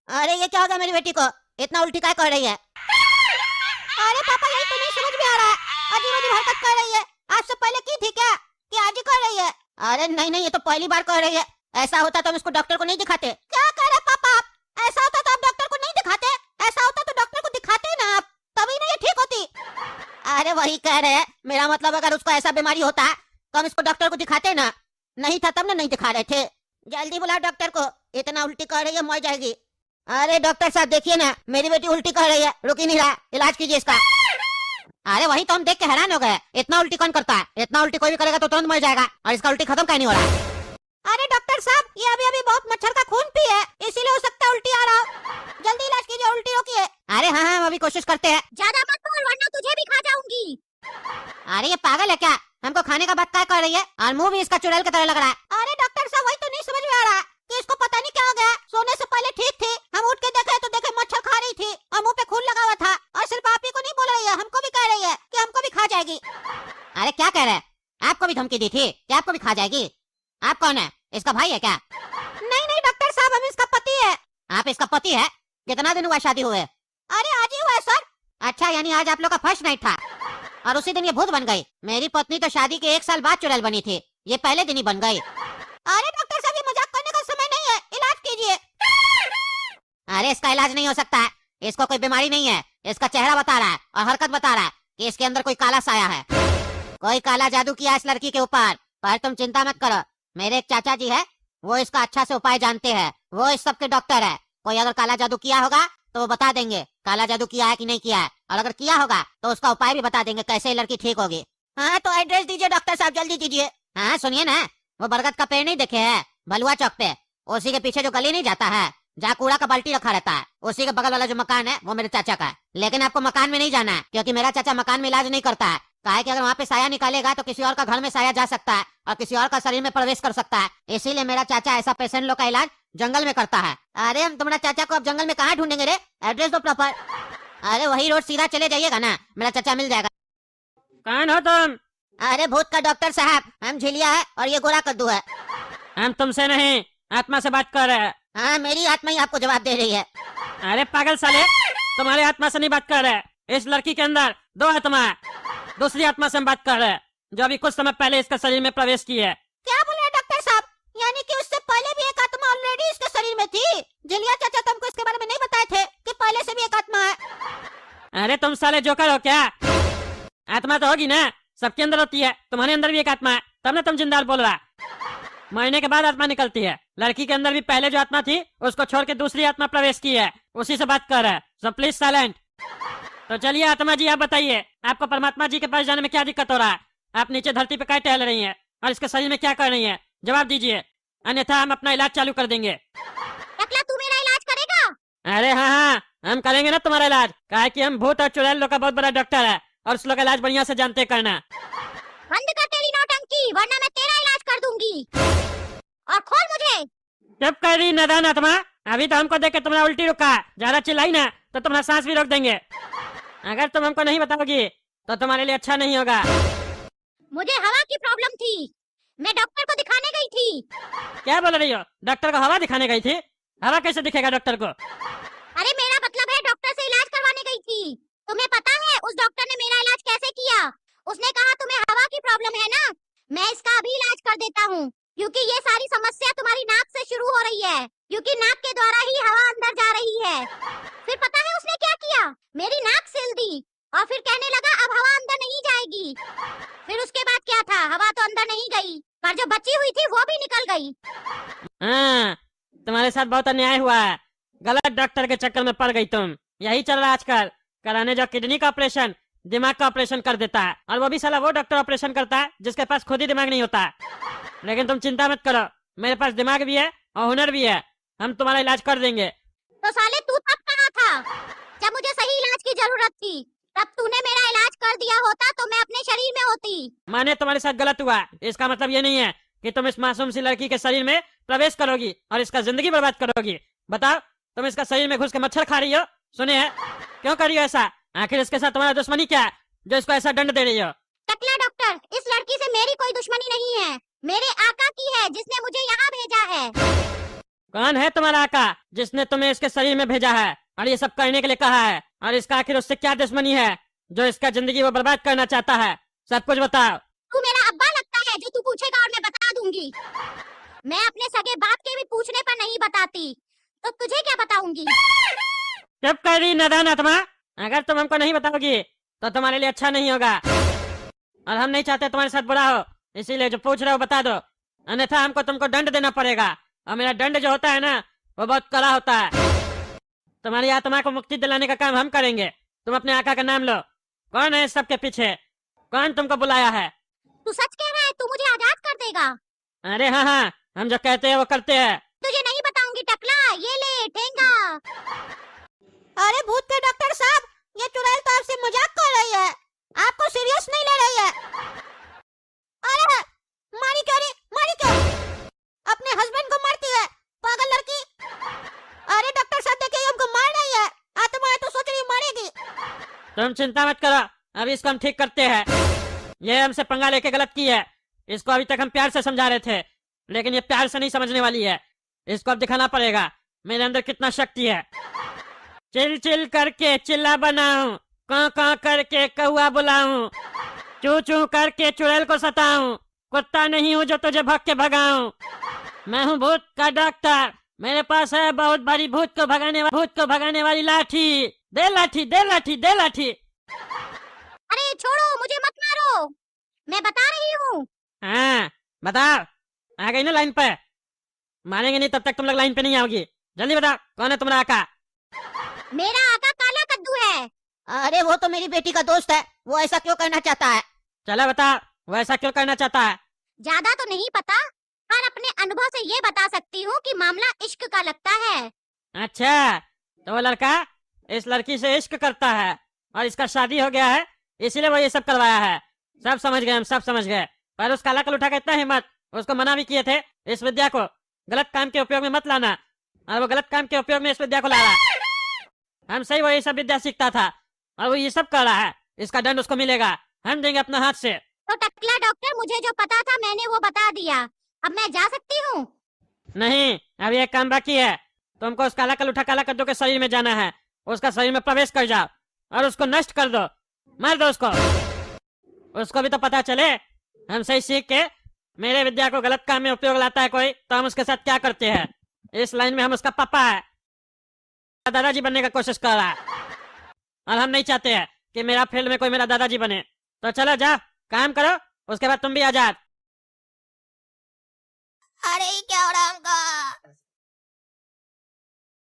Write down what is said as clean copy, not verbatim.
अरे ये क्या हो गया मेरी बेटी को, इतना उल्टी काय कर रही है? अरे पापा यही तो नहीं समझ में आ रहा है, अजीब अजीब हरकत कर रही है। आज से पहले की थी क्या कि आज ही कर रही है? अरे नहीं नहीं, ये तो पहली बार कर रही है। ऐसा होता तो हम इसको डॉक्टर को नहीं दिखाते। क्या कह रहे पापा आप? ऐसा होता तो आप डॉक्टर को नहीं दिखाते? ऐसा होता तो डॉक्टर को दिखाते ना आप, तभी ना ये ठीक होती। अरे वही कह रहे हैं, मेरा मतलब अगर उसको ऐसा बीमारी होता तो हम इसको डॉक्टर को दिखाते ना। नहीं था तब ना नहीं दिखा रहे थे। जल्दी बुलाओ डॉक्टर को, इतना उल्टी कर रही है मर जाएगी। अरे डॉक्टर साहब देखिए ना, मेरी बेटी उल्टी कर रही है, रुक ही नहीं रहा, इलाज कीजिए इसका। अरे वही तो हम देख के हैरान हो गए, इतना उल्टी कौन करता है? इतना उल्टी कोई भी करेगा तो तुरंत मर जाएगा, और इसका उल्टी खत्म क्यों नहीं हो रहा? अरे डॉक्टर साहब, ये अभी अभी बहुत मच्छर का खून पी है, इसीलिए हो सकता है उल्टी आ रहा हो। जल्दी इलाज कीजिए, उल्टी रोकिए। अरे हाँ हम अभी कोशिश करते हैं। ज्यादा मत बोल वरना तुझे भी खा जाऊंगी। अरे ये पागल है क्या? हमको खाने का बात क्या कर रही है, और मुंह भी इसका चुड़ैल की तरह लग रहा है। अरे डॉक्टर साहब वही तो नहीं समझ में आ रहा कि इसको पता नहीं क्या हो गया। सोने से पहले ठीक थी, हम उठ के देखे तो देखे मच्छर खा रही थी और मुंह पे खून लगा हुआ था। और सिर्फ आप ही को नहीं बोल रही है, हमको भी कह रही है कि हमको भी खा जाएगी। अरे क्या कह रहे हैं? आपको भी धमकी दी थी कि आपको भी खा जाएगी? आप कौन है, इसका भाई है क्या? नहीं नहीं डॉक्टर साहब, हम इसका पति है। आप इसका पति है? कितना दिन हुआ शादी हुए? अरे आज ही हुआ है सर। अच्छा, यानी आज आप लोग का फर्स्ट नाइट था और उसी दिन ये भूत बन गई। मेरी पत्नी तो शादी के 1 साल बाद चुड़ैल बनी थी, ये पहले दिन ही बन गई। अरे डॉक्टर साहब, ये मजाक करने का समय नहीं है, इलाज कीजिए। अरे इसका इलाज नहीं हो सकता है, इसको कोई बीमारी नहीं है। इसका चेहरा बता रहा है और हरकत बता रहा है कि इसके अंदर कोई काला साया है। कोई काला जादू किया इस लड़की के ऊपर। पर तुम चिंता मत करो, मेरे एक चाचा जी है, वो इसका अच्छा से उपाय जानते हैं। वो इस सब के डॉक्टर है। कोई अगर काला जादू किया होगा तो वो बता देंगे काला जादू किया है कि नहीं किया है, और अगर किया होगा तो उसका उपाय भी बता देंगे कैसे लड़की ठीक होगी। हाँ तो एड्रेस दीजिए डॉक्टर साहब, जल्दी दीजिए। हाँ सुनिए ना, वो बरगद का पेड़ नहीं देखे है भलुआ चौक पे, उसी के पीछे जो गली नहीं जाता है जहाँ कूड़ा का बाल्टी रखा रहता है, उसी के बगल वाला जो मकान है वो मेरे चाचा का है। लेकिन आपको मकान में नहीं जाना है, क्योंकि मेरा चाचा मकान में इलाज नहीं करता है। काहे कि अगर वहाँ पे साया निकालेगा तो किसी और का घर में साया जा सकता है और किसी और का शरीर में प्रवेश कर सकता है। इसीलिए मेरा चाचा ऐसा पेशेंट लोग का इलाज जंगल में करता है। अरे हम तुम्हारा चाचा को अब जंगल में कहाँ ढूंढेंगे रे? एड्रेस दो प्रॉपर। अरे वही रोड सीधा चले जाइएगा ना, मेरा चाचा मिल जाएगा। कौन हो तुम? अरे भूत का डॉक्टर साहब, हम झिलिया है और ये गोरा कद्दू है। हम तुमसे नहीं, आत्मा से बात कर रहे हैं। हाँ मेरी आत्मा ही आपको जवाब दे रही है। अरे पागल साले, तुम्हारे आत्मा से नहीं बात कर रहे। इस लड़की के अंदर 2 आत्मा है, दूसरी आत्मा से हम बात कर रहे हैं जो अभी कुछ समय पहले इसका शरीर में प्रवेश की है। क्या बोल रहे हैं डॉक्टर साहब? यानी कि उससे पहले भी एक आत्मा ऑलरेडी इसके शरीर में थी? झिलिया चाचा तुमको इसके बारे में नहीं बताए थे कि पहले से भी एक आत्मा है? अरे तुम साले जोकर हो क्या? आत्मा तो होगी ना, सबके अंदर होती है। तुम्हारे अंदर भी एक आत्मा है, तब ना तुम जिंदाल बोल रहा। मरने के बाद आत्मा निकलती है। लड़की के अंदर भी पहले जो आत्मा थी उसको छोड़ के दूसरी आत्मा प्रवेश की है, उसी से बात कर रहा है। So please silent. तो चलिए आत्मा जी, आप बताइए आपको परमात्मा जी के पास जाने में क्या दिक्कत हो रहा है? आप नीचे धरती पे क्या टहल रही हैं और इसके शरीर में क्या कर रही हैं? जवाब दीजिए, अन्यथा हम अपना इलाज चालू कर देंगे। टकला तू मेरा इलाज करेगा? अरे हाँ हाँ, हम करेंगे ना तुम्हारा इलाज। काहे कि हम भूत और चुड़ैल लोग का बहुत बड़ा डॉक्टर है और उस लोग का इलाज बढ़िया से जानते करना। बंद कर तेरी नौटंकी वरना मैं तेरा इलाज कर दूंगी। और खोल मुझे। जब कर रही नादान आत्मा, अभी तो हमको देख के तुम्हारा उल्टी रुका। ज्यादा चिल्लाई ना तो तुम्हारा सांस भी रोक देंगे। अगर तुम हमको नहीं बताओगी तो तुम्हारे लिए अच्छा नहीं होगा। मुझे हवा की प्रॉब्लम थी, मैं डॉक्टर को दिखाने गई थी। क्या बोल रही हो? डॉक्टर को हवा दिखाने गई थी? हवा कैसे दिखेगा डॉक्टर को? अरे मेरा मतलब है डॉक्टर से इलाज करवाने गई थी। तुम्हें पता है उस डॉक्टर ने मेरा इलाज कैसे किया? उसने कहा तुम्हें हवा की प्रॉब्लम है ना, मैं इसका अभी इलाज कर देता हूँ, क्योंकि ये सारी समस्या तुम्हारी नाक से शुरू हो रही है, क्योंकि नाक के द्वारा ही हवा अंदर जा रही है। फिर पता है उसने क्या किया? मेरी नाक सिल दी और फिर कहने लगा अब हवा अंदर नहीं जाएगी। फिर उसके बाद क्या था, हवा तो अंदर नहीं गई, पर जो बची हुई थी वो भी निकल गई। हाँ, तुम्हारे साथ बहुत अन्याय हुआ है। गलत डॉक्टर के चक्कर में पड़ गई तुम। यही चल रहा है आजकल। कराने जो किडनी का ऑपरेशन दिमाग का ऑपरेशन कर देता है, और वो भी साला वो डॉक्टर ऑपरेशन करता है जिसके पास खुद ही दिमाग नहीं होता। लेकिन तुम चिंता मत करो, मेरे पास दिमाग भी है और हुनर भी है। हम तुम्हारा इलाज कर देंगे। तो साले तू तब कहाँ था जब मुझे सही इलाज की जरूरत थी? तब तूने मेरा इलाज कर दिया होता तो मैं अपने शरीर में होती। माने तुम्हारे साथ गलत हुआ, इसका मतलब ये नहीं है कि तुम इस मासूम सी लड़की के शरीर में प्रवेश करोगी और इसका जिंदगी बर्बाद करोगी। बताओ, तुम इसका शरीर में घुस के मच्छर खा रही हो? सुने है, क्यों कर रही हो ऐसा? आखिर इसके साथ तुम्हारा दुश्मनी क्या है जो इसको ऐसा दंड दे रही हो? टकला डॉक्टर, इस लड़की से मेरी कोई दुश्मनी नहीं है, मेरे आका की है जिसने मुझे यहाँ भेजा है। कौन है तुम्हारा आका जिसने तुम्हें इसके शरीर में भेजा है और ये सब करने के लिए कहा है? और इसका आखिर उससे क्या दुश्मनी है जो इसका जिंदगी वो बर्बाद करना चाहता है? सब कुछ बताओ। तू मेरा अब्बा लगता है जो तू पूछेगा और मैं बता दूंगी। मैं अपने सगे बाप के भी पूछने पर नहीं बताती, तो तुझे क्या बताऊंगी? चुप कर रही नादान आत्मा। अगर तुम हमको नहीं बताओगी तो तुम्हारे लिए अच्छा नहीं होगा, और हम नहीं चाहते तुम्हारे साथ बुरा हो, इसीलिए जो पूछ रहे हो बता दो, अन्यथा हमको तुमको दंड देना पड़ेगा। और मेरा दंड जो होता है ना वो बहुत कड़ा होता है। तुम्हारी आत्मा को मुक्ति दिलाने का काम हम करेंगे। तुम अपने आका का नाम लो। कौन है इस सब के पीछे? कौन तुमको बुलाया है? तू सच कह रहा है? तू मुझे आजाद कर देगा? अरे हाँ हाँ, हम जो कहते हैं वो करते हैं। तुझे नहीं बताऊंगी टकला, ये ले ठेंगा। अरे भूत के डॉक्टर साहब, ये चुड़ैल तो आपसे मजाक कर रही है, आपको सीरियस नहीं ले रही है। अरे मारी क्यों रे, मारी क्यों? अपने हस्बैंड को मारती है, पागल लड़की। अरे डॉक्टर साहब देखिए, ये हमको मार रही है। आत्मा है तो सोच रही है मारेगी। तुम चिंता मत करो, अभी इसको हम ठीक करते हैं। ये हमसे पंगा लेके गलत की है। इसको अभी तक हम प्यार से समझा रहे थे, लेकिन ये प्यार से नहीं समझने वाली है। इसको अब दिखाना पड़ेगा मेरे अंदर कितना शक्ति है। चिल चिल करके चिल्ला बनाऊं, कां कां करके कौआ बुलाऊं, चू चू करके चुड़ैल को सताऊं, कुत्ता नहीं हूँ जो तुझे भग के भगाऊं। मैं हूँ भूत का डॉक्टर, मेरे पास है बहुत भारी भूत को भगाने वाली लाठी। दे लाठी, दे लाठी, दे लाठी। अरे छोड़ो, मुझे मत मारो, मैं बता रही हूँ। हाँ बताओ, आ गई ना लाइन पे? मारेंगे नहीं तब तक तुम लोग लाइन पे नहीं आओगी। जल्दी बताओ, कौन है तुम्हारा आका? मेरा आका काला कद्दू है। अरे वो तो मेरी बेटी का दोस्त है, वो ऐसा क्यों करना चाहता है? चलो बताओ, वो ऐसा क्यों करना चाहता है? ज्यादा तो नहीं पता, पर अपने अनुभव से ये बता सकती हूँ कि मामला इश्क का लगता है। अच्छा, तो वो लड़का इस लड़की से इश्क करता है और इसका शादी हो गया है, इसीलिए वो ये सब करवाया है। सब समझ गए, हम सब समझ गए। पर उस काला कल उठा के इतना हिम्मत, उसको मना भी किए थे इस विद्या को गलत काम के उपयोग में मत लाना, और वो गलत काम के उपयोग में इस विद्या को ला रहा है। हम सही वो ये सब विद्या सीखता था और वो ये सब कर रहा है। इसका दंड उसको मिलेगा, हम देंगे अपना हाथ से। तो टकला डॉक्टर, मुझे जो पता था मैंने वो बता दिया, अब मैं जा सकती हूँ? नहीं, अभी एक काम बाकी है। तुमको उस काला कल उठा काला कद्दू के शरीर में जाना है, उसका शरीर में प्रवेश कर जाओ और उसको नष्ट कर दो, मार दो उसको। उसको भी तो पता चले हम सही सीख के मेरे विद्या को गलत काम में उपयोग लाता है कोई, तो हम उसके साथ क्या करते हैं। इस लाइन में हम उसका पापा है, दादाजी बनने का कोशिश कर रहा है, और हम नहीं चाहते हैं कि मेरा फील्ड में कोई मेरा दादाजी बने। तो चलो जाओ, काम करो, उसके बाद तुम भी आजाद। अरे क्या हो रहा है हमको?